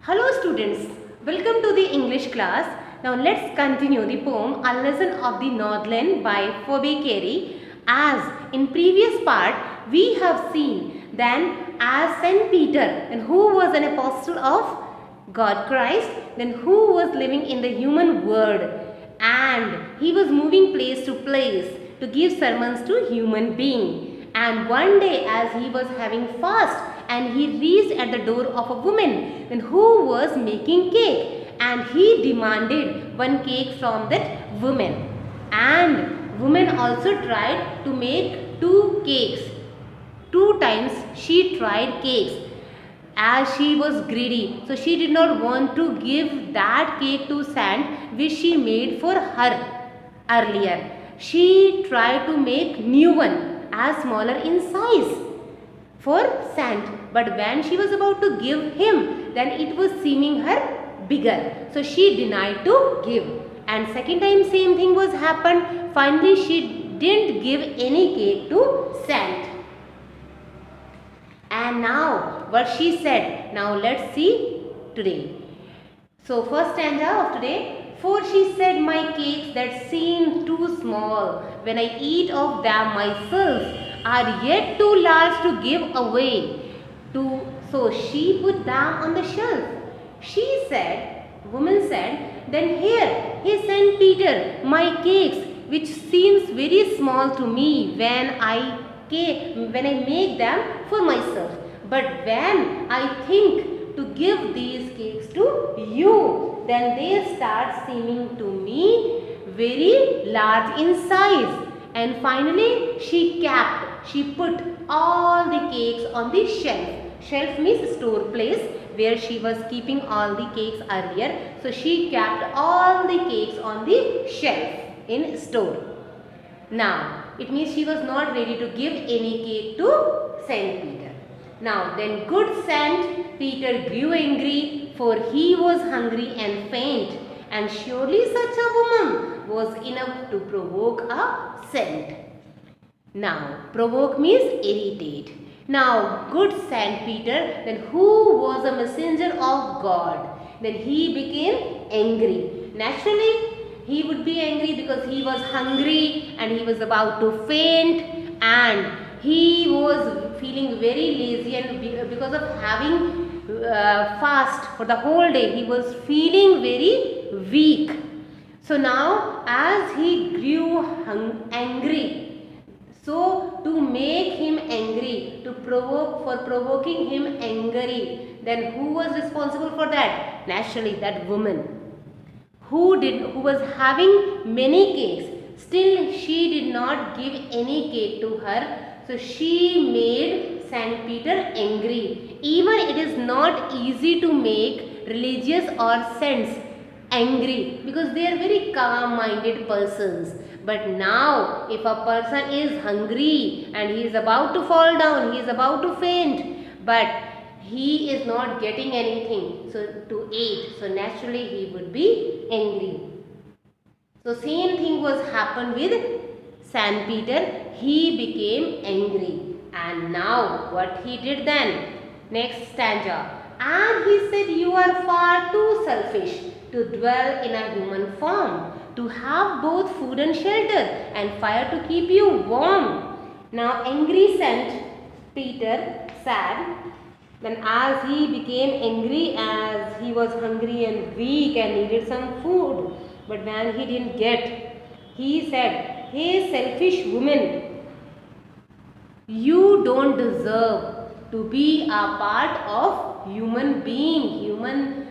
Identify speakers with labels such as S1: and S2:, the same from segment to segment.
S1: Hello students, welcome to the English class. Now let's continue the poem A Lesson of the Northland by Phoebe Carey. As in previous part we have seen then as Saint Peter, and who was an apostle of God Christ, then who was living in the human world, and he was moving place to place to give sermons to human being. And one day as he was having fast, and he reached at the door of a woman then who was making cake, and he demanded one cake from that woman. And woman also tried to make two cakes. Two times she tried cakes as she was greedy, so she did not want to give that cake to Saint which she made for her earlier. She tried to make new one as smaller in size for Saint, but when she was about to give him, then it was seeming her bigger, so she denied to give. And second time same thing was happened. Finally she didn't give any cake to Saint. And now what she said, now let's see today. So first stanza of today. For she said, my cakes that seem too small, when I eat of them myself, are yet too large to give away. So she put them on the shelf. She said, woman said, then here, Saint Peter, my cakes, which seems very small to me when I make them for myself. But when I think to give these cakes to you, then they start seeming to me very large in size. And finally she put all the cakes on the shelf. Shelf means store place where she was keeping all the cakes earlier. So she kept all the cakes on the shelf in store. Now it means she was not ready to give any cake to Saint Peter. Now then good Saint Peter grew angry, for he was hungry and faint, and surely such a woman was enough to provoke a saint. Now provoke means irritate. Now good Saint Peter, then who was a messenger of God, then he became angry. Naturally he would be angry because he was hungry and he was about to faint, and he was feeling very lazy, and because of having fast for the whole day he was feeling very weak. So now as he grew angry, so to make him angry, for provoking him angry, then who was responsible for that? Naturally that woman who was having many cakes. Still she did not give any cake to her. So she made Saint Peter angry. Even it is not easy to make religious or saints angry because they are very calm-minded persons. But now if a person is hungry and he is about to fall down, he is about to faint, but he is not getting anything to eat, so naturally he would be angry. So same thing was happened with Saint Peter. He became angry. And now what he did then? Next stanza. And he said, you are far too selfish to dwell in a human form, to have both food and shelter and fire to keep you warm. Now angry Saint Peter said, then as he became angry, as he was hungry and weak and needed some food, but when he didn't get, he said, hey selfish woman, you don't deserve to be a part of human being, human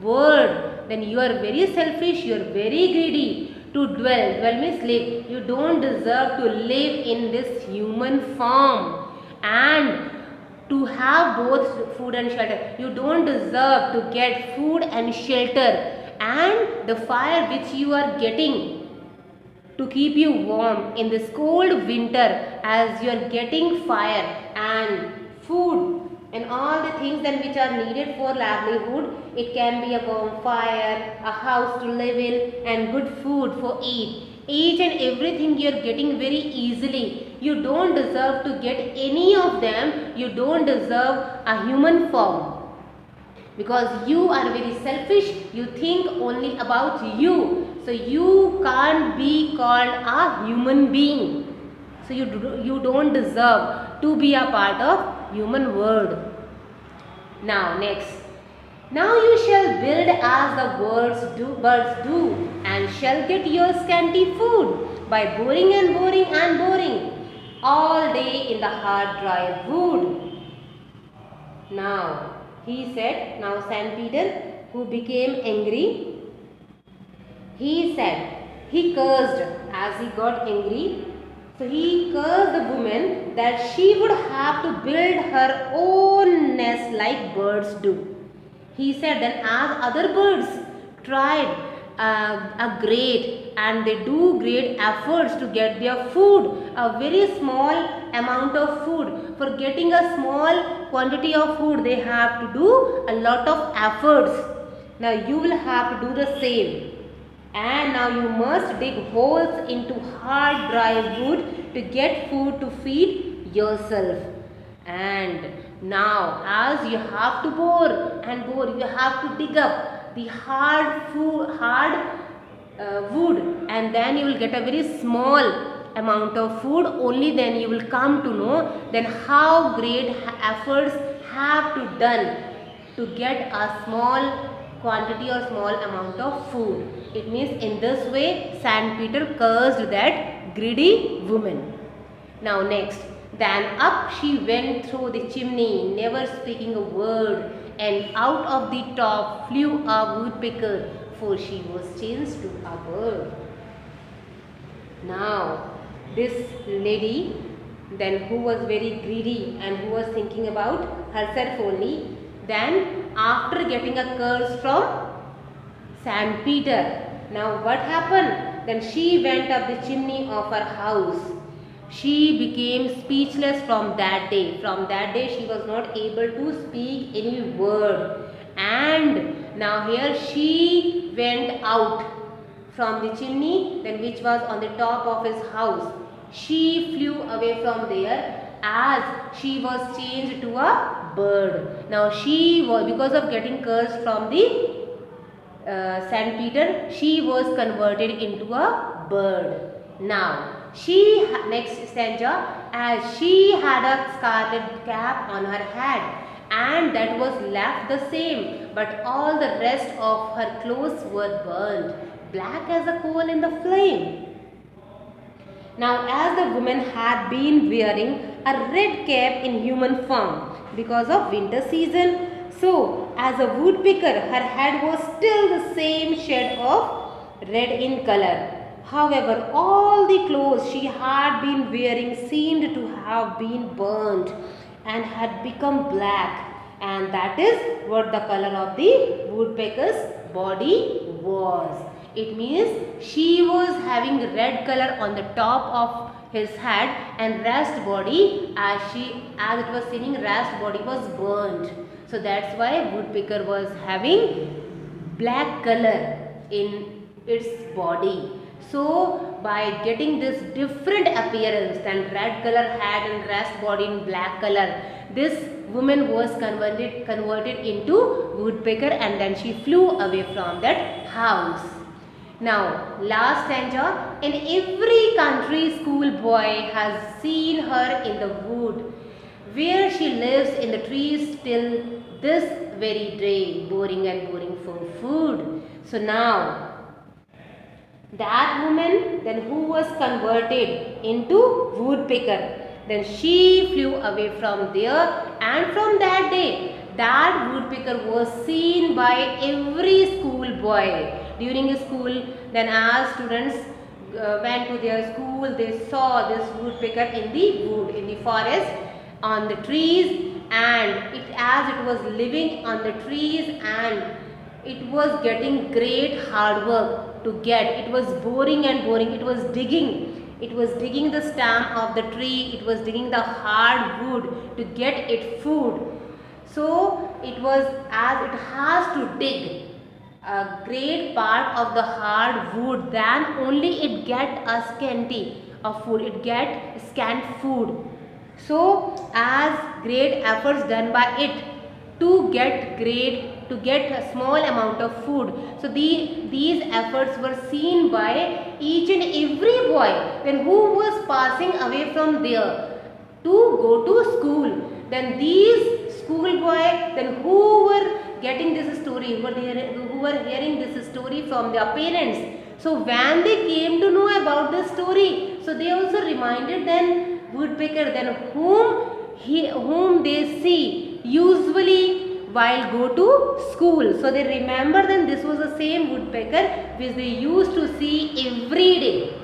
S1: world. Then you are very selfish, you are very greedy to dwell. Dwell means live. You don't deserve to live in this human form and to have both food and shelter. You don't deserve to get food and shelter, and the fire which you are getting to keep you warm in this cold winter, as you are getting fire and food and all the things then which are needed for livelihood. It can be a warm fire, a house to live in, and good food for eat. Each and everything you are getting very easily. You don't deserve to get any of them. You don't deserve a human form. because you are very selfish. You think only about you. So you can't be called a human being. So you don't deserve to be a part of human world. Now next. Now you shall build as the birds do, and shall get your scanty food by boring and boring and boring all day in the hard dry wood. Now he said, now Saint Peter, who became angry, he said, he cursed as he got angry. So he cursed the woman that she would have to build her own nest like birds do. He said, then as other birds tried a great and they do great efforts to get their food, a very small amount of food. For getting a small quantity of food, they have to do a lot of efforts. Now you will have to do the same. And now you must dig holes into hard dry wood to get food to feed yourself. And now as you have to bore and bore, you have to dig up the hard wood, and then you will get a very small amount of food. Only then you will come to know then how great efforts have to done to get a small quantity or small amount of food. It means in this way Saint Peter cursed that greedy woman. Now next. Then up she went through the chimney, never speaking a word, and out of the top flew a woodpecker, for she was changed to a bird. Now this lady, then who was very greedy and who was thinking about herself only, then after getting a curse from Saint Peter, now what happened? Then she went up the chimney of her house. She became speechless from that day. From that day she was not able to speak any word. And now here she went out from the chimney, then which was on the top of his house. She flew away from there as she was changed to a bird. Now she was, because of getting cursed from the Saint Peter, she was converted into a bird. Now she, next stanza, as she had a scarlet cap on her head, and that was left the same, but all the rest of her clothes were burned, black as a coal in the flame. Now as the woman had been wearing a red cap in human form because of winter season, so as a woodpecker her head was still the same shade of red in color. However, all the clothes she had been wearing seemed to have been burnt and had become black, and that is what the color of the woodpecker's body was. It means she was having red color on the top of his head, and rest body, as it was seen, rest body was burnt. So that's why woodpecker was having black color in its body. So by getting this different appearance than red color head and rest body in black color, this woman was converted into woodpecker, and then she flew away from that house. Now last stanza. In every country schoolboy has seen her in the wood, where she lives in the trees till this very day, boring and boring for food. So now that woman then who was converted into woodpecker, then she flew away from there, and from that day that woodpecker was seen by every schoolboy during school. Then as students went to their school, they saw this woodpecker in the wood, in the forest, on the trees, and as it was living on the trees, and it was getting great hard work to get. It was boring and boring. It was digging. It was digging the stem of the tree. It was digging the hard wood to get it food. So it was, as it has to dig a great part of the hard wood, then only it get a scanty of food. It get scant food. So as great efforts done by it, to get grade, to get a small amount of food. So these efforts were seen by each and every boy then who was passing away from there to go to school. Then these schoolboy then who were getting this story, who were hearing this story from their parents. So when they came to know about the story, so they also reminded then woodpecker then whom they see usually while go to school. So they remember then this was the same woodpecker which they used to see every day.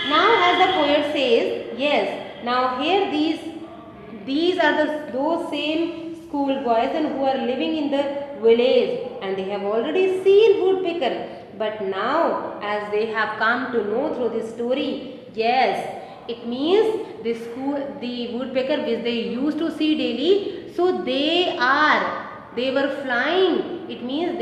S1: Now as the poet says, yes, now here these are those same schoolboys and who are living in the village, and they have already seen woodpecker. But now as they have come to know through this story, yes, it means the woodpecker which they used to see daily, so they were flying. It means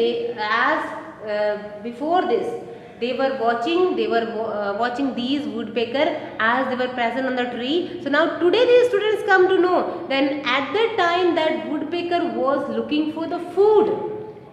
S1: before this they were watching these woodpecker as they were present on the tree. So now today these students come to know then at that time that woodpecker was looking for the food.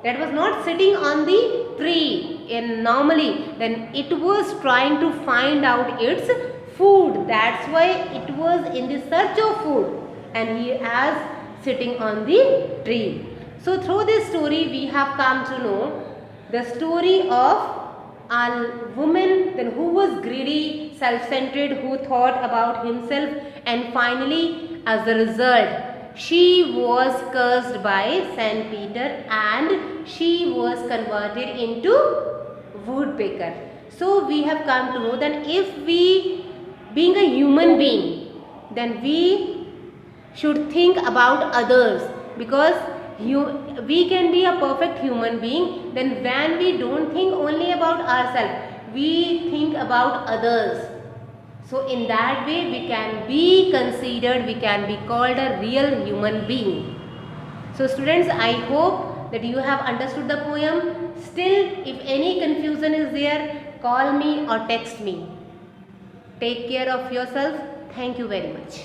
S1: That was not sitting on the tree and normally, then it was trying to find out its food. That's why it was in the search of food and he is sitting on the tree. So through this story we have come to know the story of a woman then who was greedy, self-centered, who thought about himself, and finally as a result she was cursed by Saint Peter and she was converted into woodpecker. So we have come to know that if we, being a human being, then we should think about others, because we can be a perfect human being then when we don't think only about ourselves, we think about others. So in that way we can be considered, we can be called a real human being. So students, I hope that you have understood the poem. Still, if any confusion is there, call me or text me. Take care of yourself. Thank you very much.